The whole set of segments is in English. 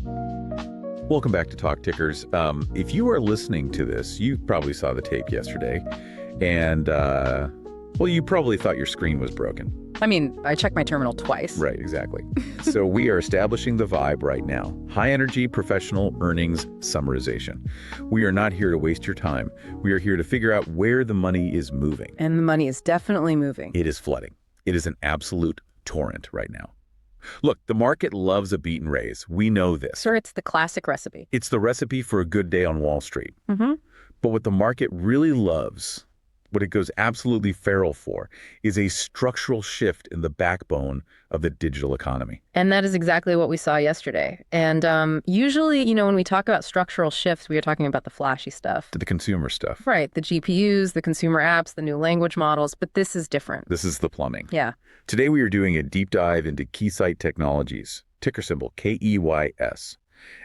Welcome back to Talk Tickers. If you are listening to this, you probably saw the tape yesterday, and, well, you probably thought your screen was broken. I mean, I checked my terminal twice. Right, exactly. So we are establishing the vibe right now. High energy, professional earnings summarization. We are not here to waste your time. We are here to figure out where the money is moving. And the money is definitely moving. It is flooding. It is an absolute torrent right now. Look, the market loves a beat and raise. We know this. Sir, it's the classic recipe. It's the recipe for a good day on Wall Street. Mm-hmm. But what the market really loves, what it goes absolutely feral for, is a structural shift in the backbone of the digital economy. And that is exactly what we saw yesterday. And usually, when we talk about structural shifts, we are talking about the flashy stuff. To the consumer stuff. Right. The GPUs, the consumer apps, the new language models. But this is different. This is the plumbing. Yeah. Today we are doing a deep dive into Keysight Technologies, ticker symbol KEYS.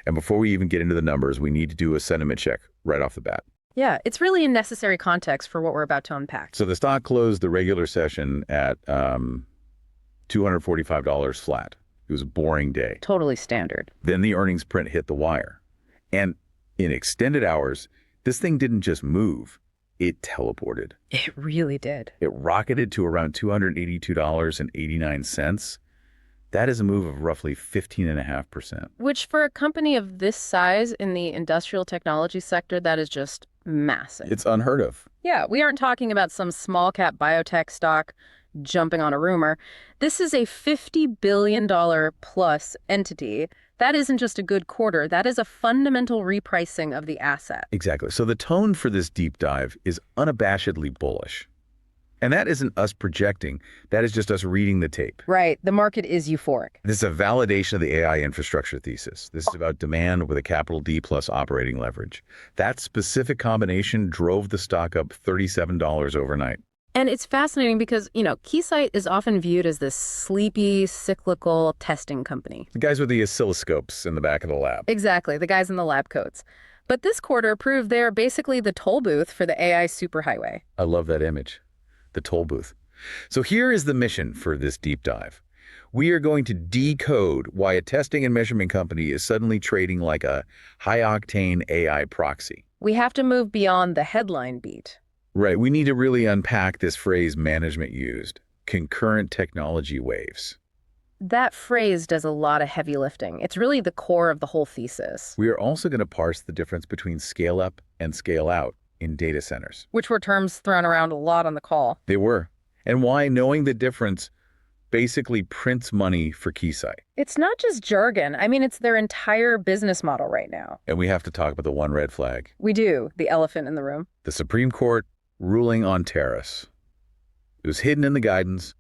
And before we even get into the numbers, we need to do a sentiment check right off the bat. Yeah, it's really a necessary context for what we're about to unpack. So the stock closed the regular session at $245 flat. It was a boring day. Totally standard. Then the earnings print hit the wire. And in extended hours, this thing didn't just move, it teleported. It really did. It rocketed to around $282.89. That is a move of roughly 15.5%. Which for a company of this size in the industrial technology sector, that is just massive. It's unheard of. Yeah, we aren't talking about some small cap biotech stock jumping on a rumor. This is a $50 billion plus entity. That isn't just a good quarter. That is a fundamental repricing of the asset. Exactly. So the tone for this deep dive is unabashedly bullish. And that isn't us projecting. That is just us reading the tape. Right. The market is euphoric. This is a validation of the AI infrastructure thesis. This is about demand with a capital D plus operating leverage. That specific combination drove the stock up $37 overnight. And it's fascinating because, Keysight is often viewed as this sleepy, cyclical testing company. The guys with the oscilloscopes in the back of the lab. Exactly, the guys in the lab coats. But this quarter proved they're basically the toll booth for the AI superhighway. I love that image, the toll booth. So here is the mission for this deep dive. We are going to decode why a testing and measurement company is suddenly trading like a high-octane AI proxy. We have to move beyond the headline beat. Right. We need to really unpack this phrase management used, concurrent technology waves. That phrase does a lot of heavy lifting. It's really the core of the whole thesis. We are also going to parse the difference between scale up and scale out in data centers. Which were terms thrown around a lot on the call. They were. And why knowing the difference basically prints money for Keysight. It's not just jargon. I mean, it's their entire business model right now. And we have to talk about the one red flag. We do. The elephant in the room. The Supreme Court ruling on tariffs. It was hidden in the guidance,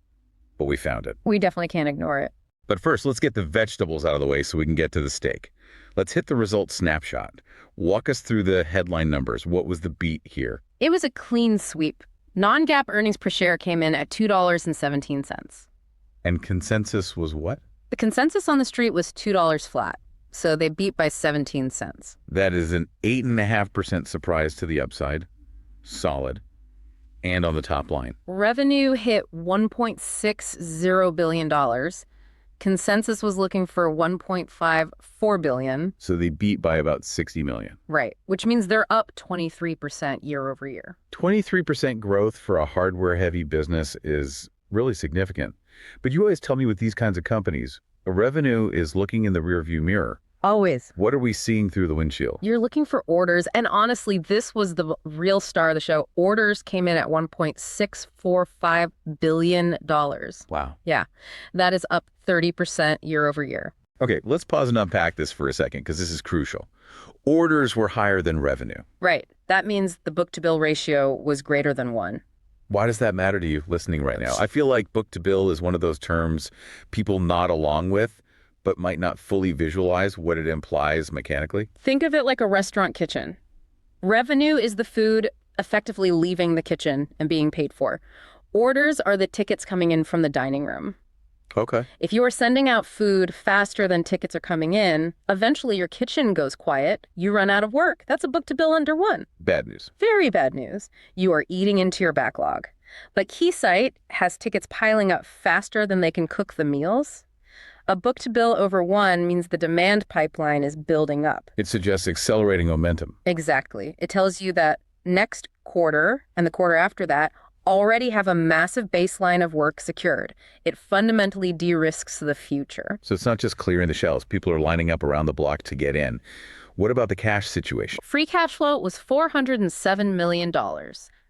but we found it. We definitely can't ignore it. But first, let's get the vegetables out of the way so we can get to the steak. Let's hit the results snapshot. Walk us through the headline numbers. What was the beat here? It was a clean sweep. Non-GAAP earnings per share came in at $2.17. And consensus was what? The consensus on the street was $2 flat, so they beat by 17 cents. That is an 8.5% surprise to the upside. Solid. And on the top line. Revenue hit $1.60 billion. Consensus was looking for $1.54 billion. So they beat by about $60 million. Right, which means they're up 23% year over year. 23% growth for a hardware-heavy business is really significant. But you always tell me with these kinds of companies, a revenue is looking in the rearview mirror. Always. What are we seeing through the windshield? You're looking for orders, and honestly, this was the real star of the show. Orders came in at $1.645 billion. Wow. Yeah, that is up 30% year over year. Okay, let's pause and unpack this for a second, because this is crucial. Orders were higher than revenue. Right. That means the book-to-bill ratio was greater than 1. Why does that matter to you listening right now? I feel like book-to-bill is one of those terms people nod along with, but might not fully visualize what it implies mechanically. Think of it like a restaurant kitchen. Revenue is the food effectively leaving the kitchen and being paid for. Orders are the tickets coming in from the dining room. Okay. If you are sending out food faster than tickets are coming in, eventually your kitchen goes quiet, you run out of work. That's a book-to-bill under 1. Bad news. Very bad news. You are eating into your backlog. But Keysight has tickets piling up faster than they can cook the meals. A book-to-bill over 1 means the demand pipeline is building up. It suggests accelerating momentum. Exactly. It tells you that next quarter and the quarter after that already have a massive baseline of work secured. It fundamentally de-risks the future. So it's not just clearing the shelves. People are lining up around the block to get in. What about the cash situation? Free cash flow was $407 million.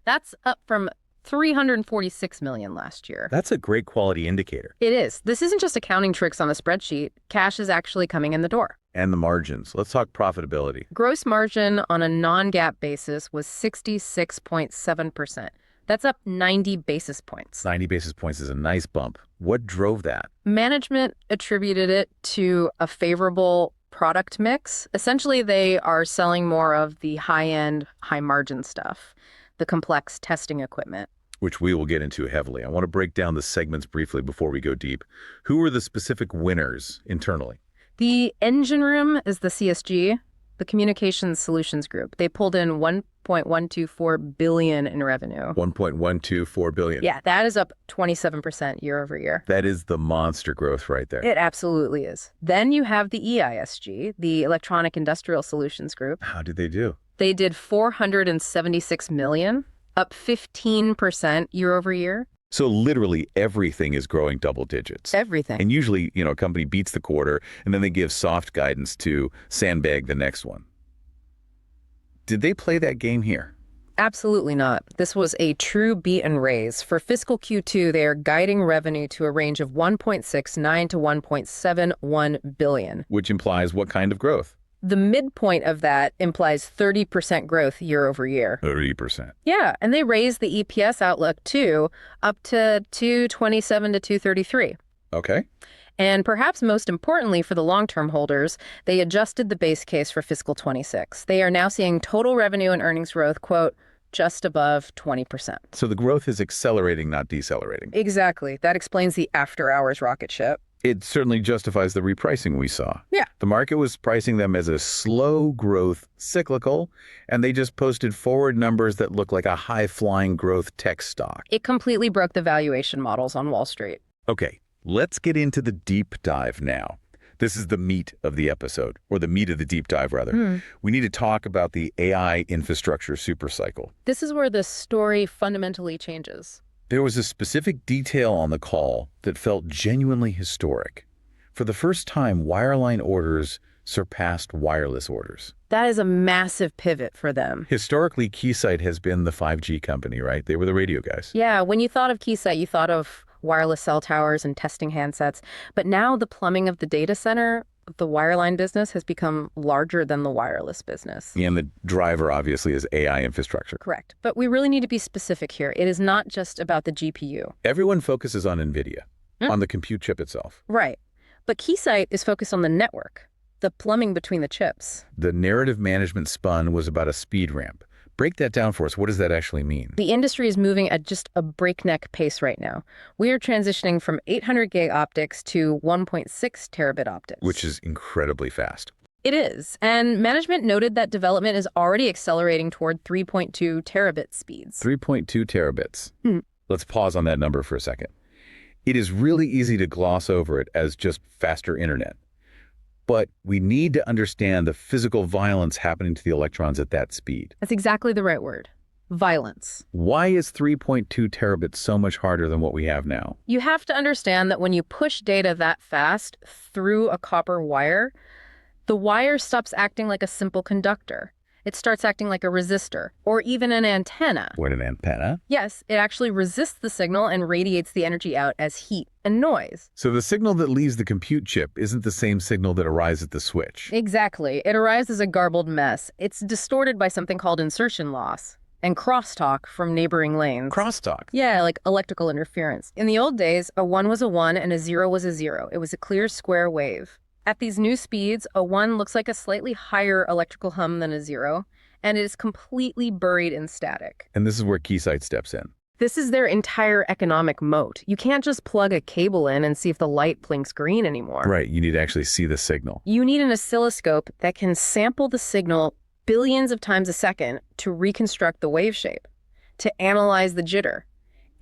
That's up from $346 million last year. That's a great quality indicator. It is. This isn't just accounting tricks on a spreadsheet. Cash is actually coming in the door. And the margins. Let's talk profitability. Gross margin on a non-GAAP basis was 66.7%. That's up 90 basis points. 90 basis points is a nice bump. What drove that? Management attributed it to a favorable product mix. Essentially, they are selling more of the high-end, high-margin stuff, the complex testing equipment. Which we will get into heavily. I want to break down the segments briefly before we go deep. Who were the specific winners internally? The engine room is the CSG, the Communications Solutions Group. They pulled in $1.124 billion in revenue. $1.124 billion. Yeah, that is up 27% year over year. That is the monster growth right there. It absolutely is. Then you have the EISG, the Electronic Industrial Solutions Group. How did they do? They did $476 million, up 15% year over year. So literally everything is growing double digits. Everything. And usually, a company beats the quarter and then they give soft guidance to sandbag the next one. Did they play that game here? Absolutely not. This was a true beat and raise. For fiscal Q2, they are guiding revenue to a range of $1.69 to $1.71 billion. Which implies what kind of growth? The midpoint of that implies 30% growth year over year. 30%. Yeah, and they raised the EPS outlook too, up to $2.27 to $2.33. Okay. And perhaps most importantly for the long-term holders, they adjusted the base case for fiscal 26. They are now seeing total revenue and earnings growth, quote, just above 20%. So the growth is accelerating, not decelerating. Exactly. That explains the after-hours rocket ship. It certainly justifies the repricing we saw. Yeah. The market was pricing them as a slow growth cyclical, and they just posted forward numbers that look like a high-flying growth tech stock. It completely broke the valuation models on Wall Street. Okay, let's get into the deep dive now. This is the meat of the episode, or the meat of the deep dive, rather. We need to talk about the AI infrastructure supercycle. This is where the story fundamentally changes. There was a specific detail on the call that felt genuinely historic. For the first time, wireline orders surpassed wireless orders. That is a massive pivot for them. Historically, Keysight has been the 5G company, right? They were the radio guys. Yeah, when you thought of Keysight, you thought of wireless cell towers and testing handsets. But now the plumbing of the data center, the wireline business, has become larger than the wireless business. And the driver, obviously, is AI infrastructure. Correct. But we really need to be specific here. It is not just about the GPU. Everyone focuses on NVIDIA, on the compute chip itself. Right. But Keysight is focused on the network, the plumbing between the chips. The narrative management spun was about a speed ramp. Break that down for us. What does that actually mean? The industry is moving at just a breakneck pace right now. We are transitioning from 800 gig optics to 1.6 terabit optics. Which is incredibly fast. It is. And management noted that development is already accelerating toward 3.2 terabit speeds. 3.2 terabits. Let's pause on that number for a second. It is really easy to gloss over it as just faster internet. But we need to understand the physical violence happening to the electrons at that speed. That's exactly the right word. Violence. Why is 3.2 terabits so much harder than what we have now? You have to understand that when you push data that fast through a copper wire, the wire stops acting like a simple conductor. It starts acting like a resistor, or even an antenna. What, an antenna? Yes, it actually resists the signal and radiates the energy out as heat and noise. So the signal that leaves the compute chip isn't the same signal that arrives at the switch. Exactly. It arrives as a garbled mess. It's distorted by something called insertion loss and crosstalk from neighboring lanes. Crosstalk? Yeah, like electrical interference. In the old days, a 1 was a 1 and a 0 was a 0. It was a clear square wave. At these new speeds, a 1 looks like a slightly higher electrical hum than a 0, and it is completely buried in static. And this is where Keysight steps in. This is their entire economic moat. You can't just plug a cable in and see if the light blinks green anymore. Right, you need to actually see the signal. You need an oscilloscope that can sample the signal billions of times a second to reconstruct the wave shape, to analyze the jitter,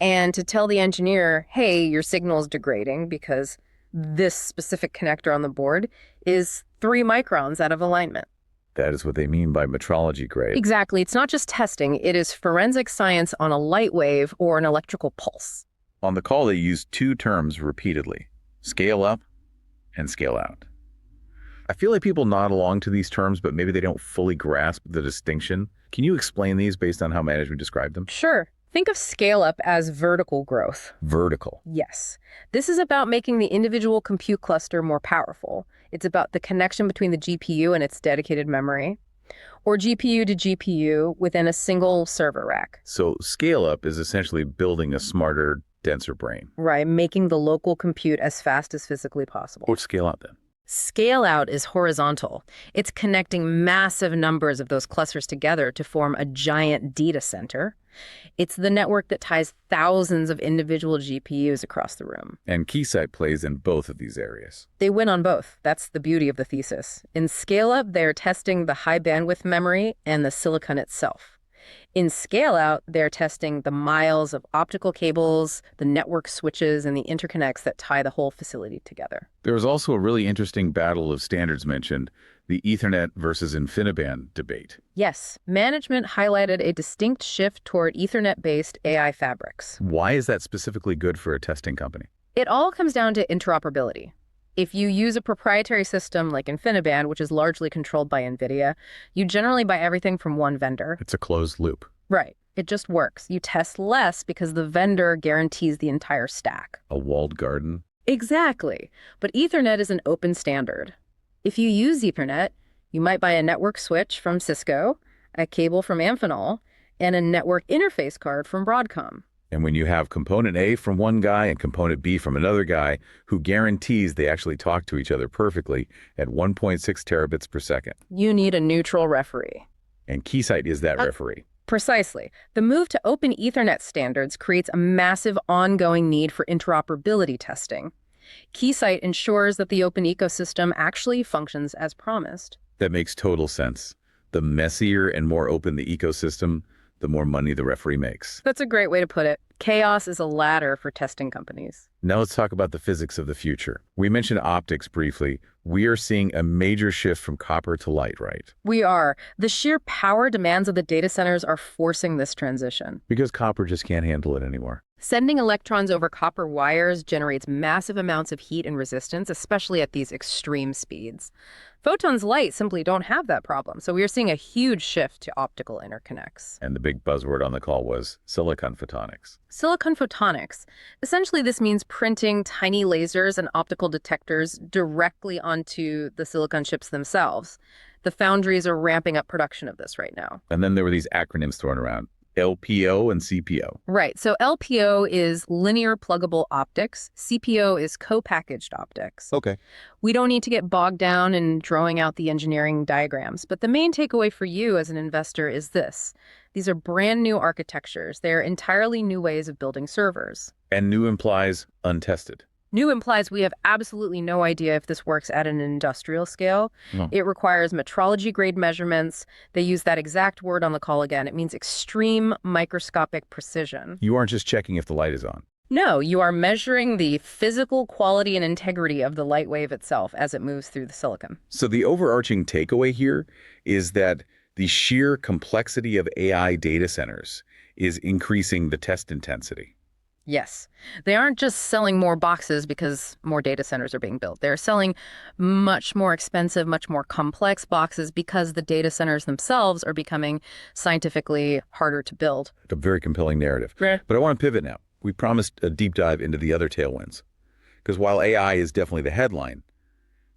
and to tell the engineer, hey, your signal's degrading because This specific connector on the board is 3 microns out of alignment. That is what they mean by metrology grade. Exactly. It's not just testing. It is forensic science on a light wave or an electrical pulse. On the call, they used 2 terms repeatedly: scale up and scale out. I feel like people nod along to these terms, but maybe they don't fully grasp the distinction. Can you explain these based on how management described them? Sure. Think of scale up as vertical growth. Vertical. Yes. This is about making the individual compute cluster more powerful. It's about the connection between the GPU and its dedicated memory, or GPU to GPU within a single server rack. So scale up is essentially building a smarter, denser brain. Right, making the local compute as fast as physically possible. What's scale out then? Scale out is horizontal. It's connecting massive numbers of those clusters together to form a giant data center. It's the network that ties thousands of individual GPUs across the room. And Keysight plays in both of these areas. They win on both. That's the beauty of the thesis. In scale-up, they're testing the high bandwidth memory and the silicon itself. In scale-out, they're testing the miles of optical cables, the network switches, and the interconnects that tie the whole facility together. There was also a really interesting battle of standards mentioned, the Ethernet versus InfiniBand debate. Yes, management highlighted a distinct shift toward Ethernet-based AI fabrics. Why is that specifically good for a testing company? It all comes down to interoperability. If you use a proprietary system like InfiniBand, which is largely controlled by NVIDIA, you generally buy everything from one vendor. It's a closed loop. Right. It just works. You test less because the vendor guarantees the entire stack. A walled garden? Exactly. But Ethernet is an open standard. If you use Ethernet, you might buy a network switch from Cisco, a cable from Amphenol, and a network interface card from Broadcom. And when you have component A from one guy and component B from another guy who guarantees they actually talk to each other perfectly at 1.6 terabits per second. You need a neutral referee. And Keysight is that referee. Precisely. The move to open Ethernet standards creates a massive ongoing need for interoperability testing. Keysight ensures that the open ecosystem actually functions as promised. That makes total sense. The messier and more open the ecosystem, the more money the referee makes. That's a great way to put it. Chaos is a ladder for testing companies. Now let's talk about the physics of the future. We mentioned optics briefly. We are seeing a major shift from copper to light, right? We are. The sheer power demands of the data centers are forcing this transition. Because copper just can't handle it anymore. Sending electrons over copper wires generates massive amounts of heat and resistance, especially at these extreme speeds. Photons light simply don't have that problem, so we are seeing a huge shift to optical interconnects. And the big buzzword on the call was silicon photonics. Silicon photonics. Essentially, this means printing tiny lasers and optical detectors directly onto the silicon chips themselves. The foundries are ramping up production of this right now. And then there were these acronyms thrown around. LPO and CPO. Right. So LPO is linear pluggable optics. CPO is co-packaged optics. Okay. We don't need to get bogged down in drawing out the engineering diagrams, but the main takeaway for you as an investor is this. These are brand new architectures. They're entirely new ways of building servers. And new implies untested. New implies we have absolutely no idea if this works at an industrial scale. No. It requires metrology-grade measurements. They use that exact word on the call again. It means extreme microscopic precision. You aren't just checking if the light is on. No, you are measuring the physical quality and integrity of the light wave itself as it moves through the silicon. So the overarching takeaway here is that the sheer complexity of AI data centers is increasing the test intensity. Yes. They aren't just selling more boxes because more data centers are being built. They're selling much more expensive, much more complex boxes because the data centers themselves are becoming scientifically harder to build. A very compelling narrative. Yeah. But I want to pivot now. We promised a deep dive into the other tailwinds. Because while AI is definitely the headline,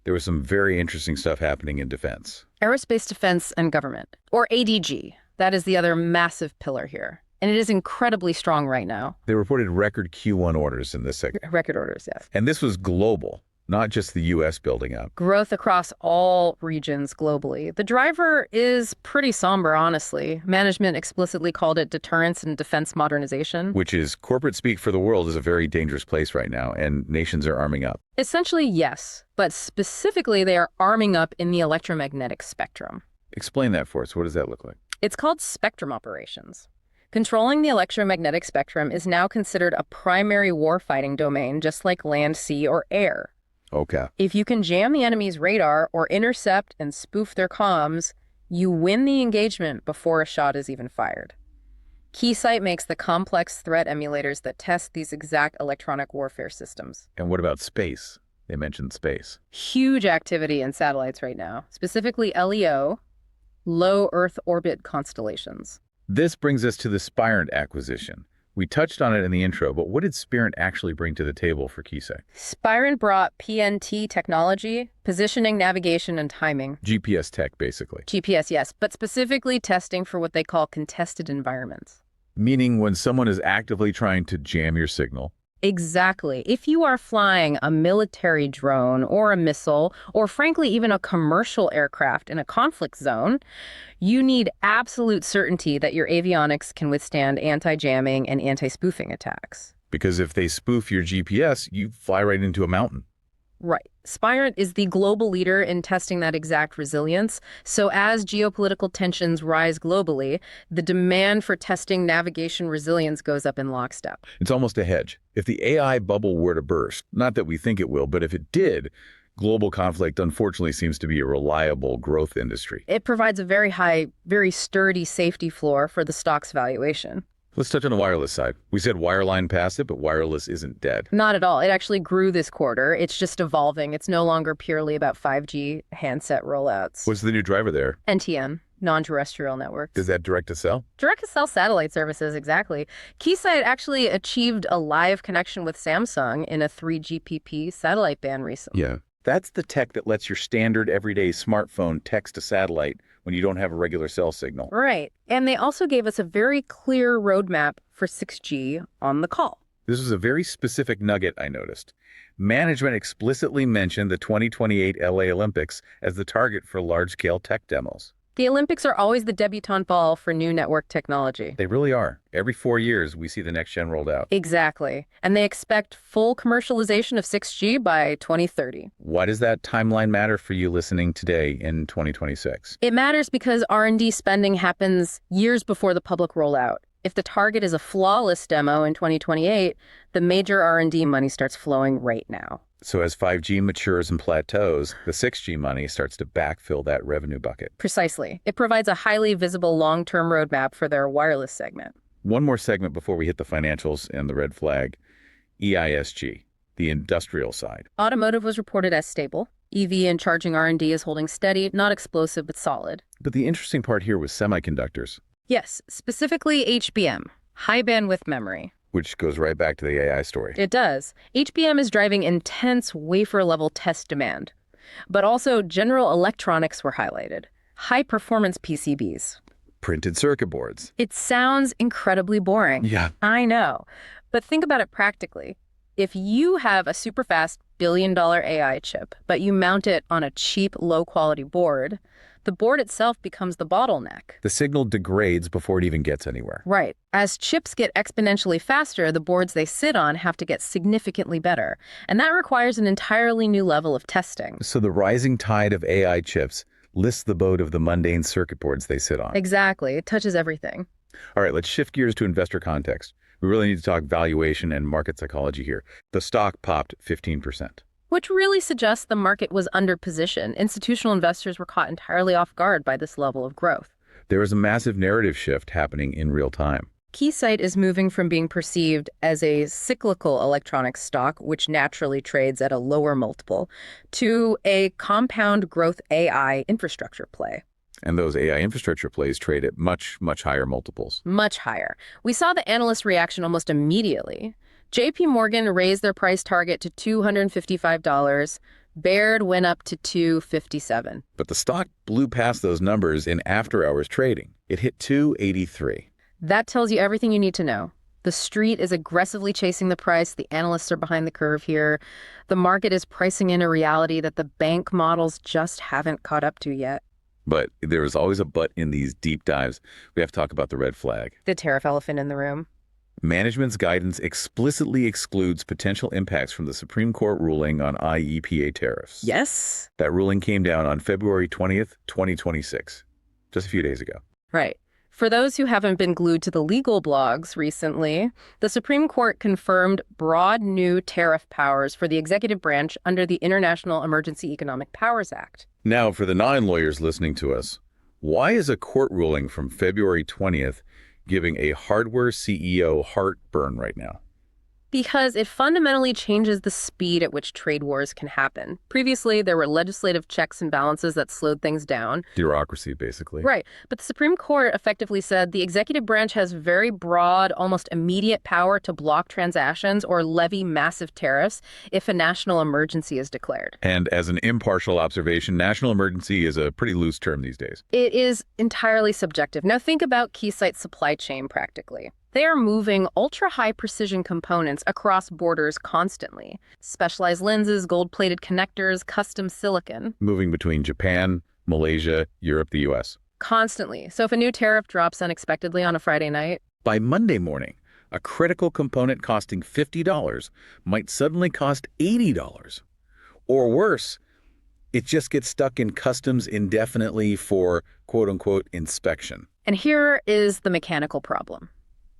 there was some very interesting stuff happening in defense. Aerospace defense and government, or ADG. That is the other massive pillar here. And it is incredibly strong right now. They reported record Q1 orders in this segment. Record orders, yes. And this was global, not just the U.S. building up. Growth across all regions globally. The driver is pretty somber, honestly. Management explicitly called it deterrence and defense modernization. Which is corporate speak for the world is a very dangerous place right now, and nations are arming up. Essentially, yes. But specifically, they are arming up in the electromagnetic spectrum. Explain that for us. What does that look like? It's called spectrum operations. Controlling the electromagnetic spectrum is now considered a primary warfighting domain, just like land, sea, or air. Okay. If you can jam the enemy's radar or intercept and spoof their comms, you win the engagement before a shot is even fired. Keysight makes the complex threat emulators that test these exact electronic warfare systems. And what about space? They mentioned space. Huge activity in satellites right now, specifically LEO, low Earth orbit constellations. This brings us to the Spirent acquisition. We touched on it in the intro, but what did Spirent actually bring to the table for Keysight? Spirent brought PNT technology, positioning, navigation, and timing. GPS tech, basically. GPS, yes, but specifically testing for what they call contested environments. Meaning when someone is actively trying to jam your signal. Exactly. If you are flying a military drone or a missile, or frankly even a commercial aircraft in a conflict zone, you need absolute certainty that your avionics can withstand anti-jamming and anti-spoofing attacks. Because if they spoof your GPS, you fly right into a mountain. Right. Spirent is the global leader in testing that exact resilience. So as geopolitical tensions rise globally, the demand for testing navigation resilience goes up in lockstep. It's almost a hedge. If the AI bubble were to burst, not that we think it will, but if it did, global conflict unfortunately seems to be a reliable growth industry. It provides a very high, very sturdy safety floor for the stock's valuation. Let's touch on the wireless side. We said wireline passed it, but wireless isn't dead. Not at all. It actually grew this quarter. It's just evolving. It's no longer purely about 5G handset rollouts. What's the new driver there? NTN, non-terrestrial networks. Is that direct to cell? Direct-to-cell satellite services, exactly. Keysight actually achieved a live connection with Samsung in a 3GPP satellite band recently. Yeah. That's the tech that lets your standard everyday smartphone text to satellite when you don't have a regular cell signal. Right. And they also gave us a very clear roadmap for 6G on the call. This was a very specific nugget I noticed. Management explicitly mentioned the 2028 LA Olympics as the target for large-scale tech demos. The Olympics are always the debutante ball for new network technology. They really are. Every 4 years, we see the next gen rolled out. Exactly. And they expect full commercialization of 6G by 2030. Why does that timeline matter for you listening today in 2026? It matters because R&D spending happens years before the public rollout. If the target is a flawless demo in 2028, the major R&D money starts flowing right now. So as 5G matures and plateaus, the 6G money starts to backfill that revenue bucket. Precisely. It provides a highly visible long-term roadmap for their wireless segment. One more segment before we hit the financials and the red flag. EISG, the industrial side. Automotive was reported as stable. EV and charging R&D is holding steady, not explosive, but solid. But the interesting part here was semiconductors. Yes, specifically HBM, high bandwidth memory. Which goes right back to the AI story. It does. HBM is driving intense wafer-level test demand. But also general electronics were highlighted. High-performance PCBs. Printed circuit boards. It sounds incredibly boring. Yeah. I know. But think about it practically. If you have a super fast billion-dollar AI chip, but you mount it on a cheap, low-quality board, the board itself becomes the bottleneck. The signal degrades before it even gets anywhere. Right. As chips get exponentially faster, the boards they sit on have to get significantly better. And that requires an entirely new level of testing. So the rising tide of AI chips lifts the boat of the mundane circuit boards they sit on. Exactly. It touches everything. All right, let's shift gears to investor context. We really need to talk valuation and market psychology here. The stock popped 15%. Which really suggests the market was underpositioned. Institutional investors were caught entirely off guard by this level of growth. There is a massive narrative shift happening in real time. Keysight is moving from being perceived as a cyclical electronics stock, which naturally trades at a lower multiple, to a compound growth AI infrastructure play. And those AI infrastructure plays trade at much, much higher multiples. Much higher. We saw the analyst reaction almost immediately. JP Morgan raised their price target to $255. Baird went up to $257. But the stock blew past those numbers in after-hours trading. It hit $283. That tells you everything you need to know. The street is aggressively chasing the price. The analysts are behind the curve here. The market is pricing in a reality that the bank models just haven't caught up to yet. But there is always a but in these deep dives. We have to talk about the red flag. The tariff elephant in the room. Management's guidance explicitly excludes potential impacts from the Supreme Court ruling on IEPA tariffs. Yes. That ruling came down on February 20th, 2026, just a few days ago. Right. For those who haven't been glued to the legal blogs recently, the Supreme Court confirmed broad new tariff powers for the executive branch under the International Emergency Economic Powers Act. Now, for the non-lawyers listening to us, why is a court ruling from February 20th giving a hardware CEO heartburn right now? Because it fundamentally changes the speed at which trade wars can happen. Previously, there were legislative checks and balances that slowed things down. Bureaucracy, basically. Right. But the Supreme Court effectively said the executive branch has very broad, almost immediate power to block transactions or levy massive tariffs if a national emergency is declared. And as an impartial observation, national emergency is a pretty loose term these days. It is entirely subjective. Now think about Keysight's supply chain practically. They are moving ultra-high precision components across borders constantly. Specialized lenses, gold-plated connectors, custom silicon. Moving between Japan, Malaysia, Europe, the U.S. Constantly. So if a new tariff drops unexpectedly on a Friday night, by Monday morning, a critical component costing $50 might suddenly cost $80. Or worse, it just gets stuck in customs indefinitely for quote-unquote inspection. And here is the mechanical problem.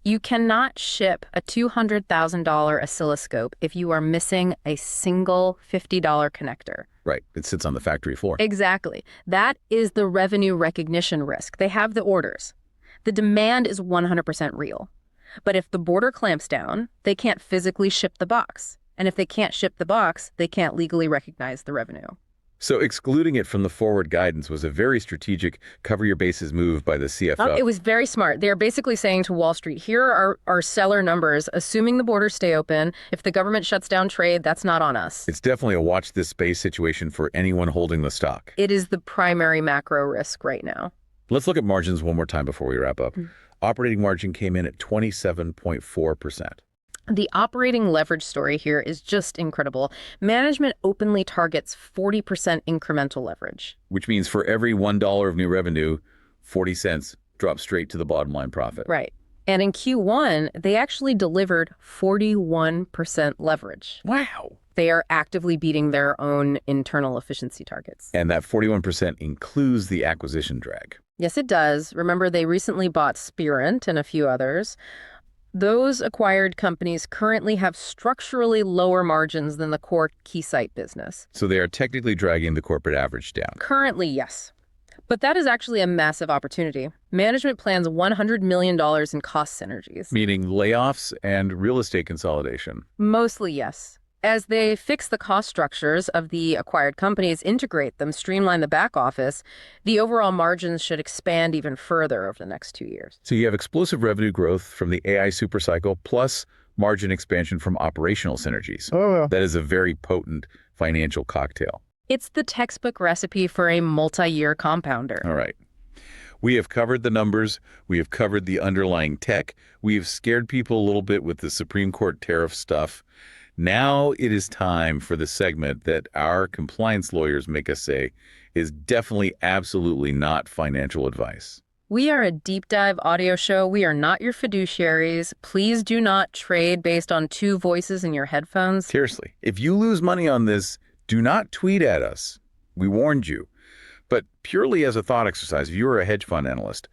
You cannot ship a $200,000 oscilloscope if you are missing a single $50 connector. Right. It sits on the factory floor. Exactly. That is the revenue recognition risk. They have the orders. The demand is 100% real. But if the border clamps down, they can't physically ship the box. And if they can't ship the box, they can't legally recognize the revenue. So excluding it from the forward guidance was a very strategic cover-your-bases move by the CFO. It was very smart. They're basically saying to Wall Street, here are our seller numbers, assuming the borders stay open. If the government shuts down trade, that's not on us. It's definitely a watch this space situation for anyone holding the stock. It is the primary macro risk right now. Let's look at margins one more time before we wrap up. Operating margin came in at 27.4%. The operating leverage story here is just incredible. Management openly targets 40% incremental leverage. Which means for every $1 of new revenue, 40 cents drops straight to the bottom line profit. Right. And in Q1, they actually delivered 41% leverage. Wow. They are actively beating their own internal efficiency targets. And that 41% includes the acquisition drag. Yes, it does. Remember, they recently bought Spurred and a few others. Those acquired companies currently have structurally lower margins than the core Keysight business. So they are technically dragging the corporate average down. Currently, yes. But that is actually a massive opportunity. Management plans $100 million in cost synergies. Meaning layoffs and real estate consolidation. Mostly, yes. As they fix the cost structures of the acquired companies, integrate them, streamline the back office, the overall margins should expand even further over the next 2 years. So you have explosive revenue growth from the AI supercycle plus margin expansion from operational synergies. Oh, That is a very potent financial cocktail. It's the textbook recipe for a multi-year compounder. All right. We have covered the numbers. We have covered the underlying tech. We have scared people a little bit with the Supreme Court tariff stuff. Now it is time for the segment that our compliance lawyers make us say is definitely absolutely not financial advice. We are a deep dive audio show. We are not your fiduciaries. Please do not trade based on two voices in your headphones. Seriously, if you lose money on this, do not tweet at us. We warned you. But purely as a thought exercise, if you were a hedge fund analyst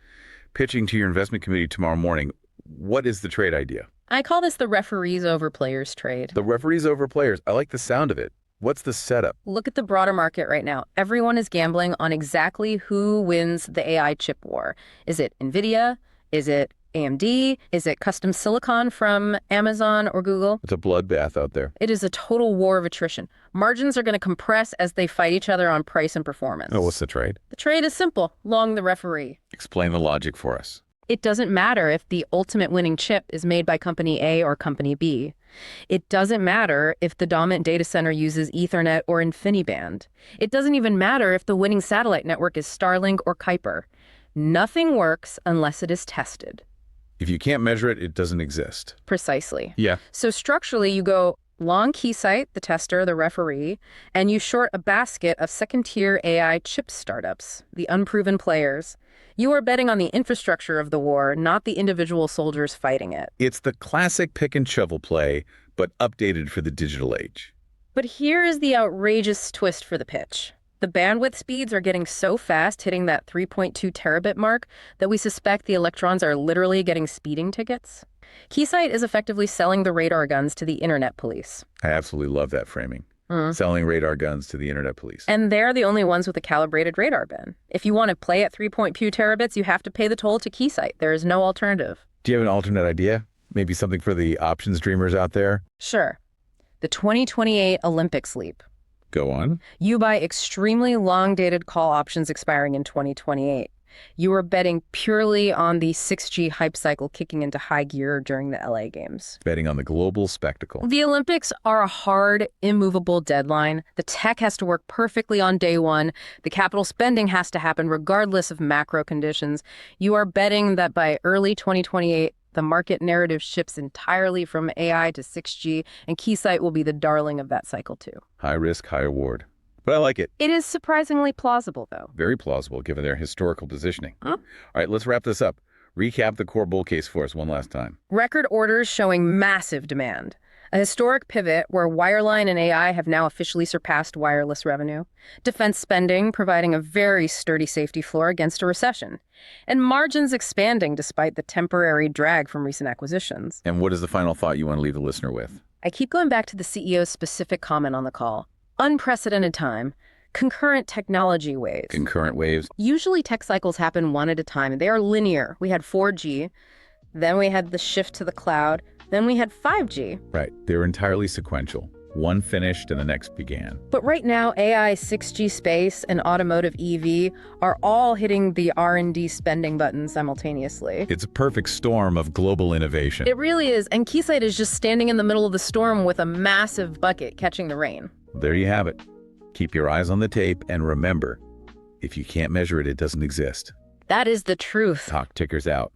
pitching to your investment committee tomorrow morning, what is the trade idea? I call this the referees over players trade. The referees over players. I like the sound of it. What's the setup? Look at the broader market right now. Everyone is gambling on exactly who wins the AI chip war. Is it NVIDIA? Is it AMD? Is it custom silicon from Amazon or Google? It's a bloodbath out there. It is a total war of attrition. Margins are going to compress as they fight each other on price and performance. Oh, what's the trade? The trade is simple. Long the referee. Explain the logic for us. It doesn't matter if the ultimate winning chip is made by company A or company B. It doesn't matter if the dominant data center uses Ethernet or InfiniBand. It doesn't even matter if the winning satellite network is Starlink or Kuiper. Nothing works unless it is tested. If you can't measure it, it doesn't exist. Precisely. Yeah. So structurally, you go long Keysight, the tester, the referee, and you short a basket of second-tier AI chip startups, the unproven players. You are betting on the infrastructure of the war, not the individual soldiers fighting it. It's the classic pick and shovel play, but updated for the digital age. But here is the outrageous twist for the pitch. The bandwidth speeds are getting so fast, hitting that 3.2 terabit mark, that we suspect the electrons are literally getting speeding tickets. Keysight is effectively selling the radar guns to the internet police. I absolutely love that framing. Selling radar guns to the internet police. And they're the only ones with a calibrated radar bin. If you want to play at 3.2 terabits, you have to pay the toll to Keysight. There is no alternative. Do you have an alternate idea? Maybe something for the options dreamers out there? Sure. The 2028 Olympics leap. Go on. You buy extremely long-dated call options expiring in 2028. You are betting purely on the 6G hype cycle kicking into high gear during the LA Games. Betting on the global spectacle. The Olympics are a hard, immovable deadline. The tech has to work perfectly on day one. The capital spending has to happen regardless of macro conditions. You are betting that by early 2028, the market narrative shifts entirely from AI to 6G, and Keysight will be the darling of that cycle too. High risk, high reward. But I like it. It is surprisingly plausible, though. Very plausible, given their historical positioning. Huh? All right, let's wrap this up. Recap the core bull case for us one last time. Record orders showing massive demand. A historic pivot where wireline and AI have now officially surpassed wireless revenue. Defense spending providing a very sturdy safety floor against a recession. And margins expanding despite the temporary drag from recent acquisitions. And what is the final thought you want to leave the listener with? I keep going back to the CEO's specific comment on the call. Unprecedented time. Concurrent technology waves. Concurrent waves. Usually tech cycles happen one at a time, and they are linear. We had 4G, then we had the shift to the cloud, then we had 5G. Right. They're entirely sequential. One finished and the next began. But right now, AI, 6G space, and automotive EV are all hitting the R&D spending button simultaneously. It's a perfect storm of global innovation. It really is, and Keysight is just standing in the middle of the storm with a massive bucket catching the rain. There you have it. Keep your eyes on the tape, and remember, if you can't measure it, it doesn't exist. That is the truth. Talk Tickers out.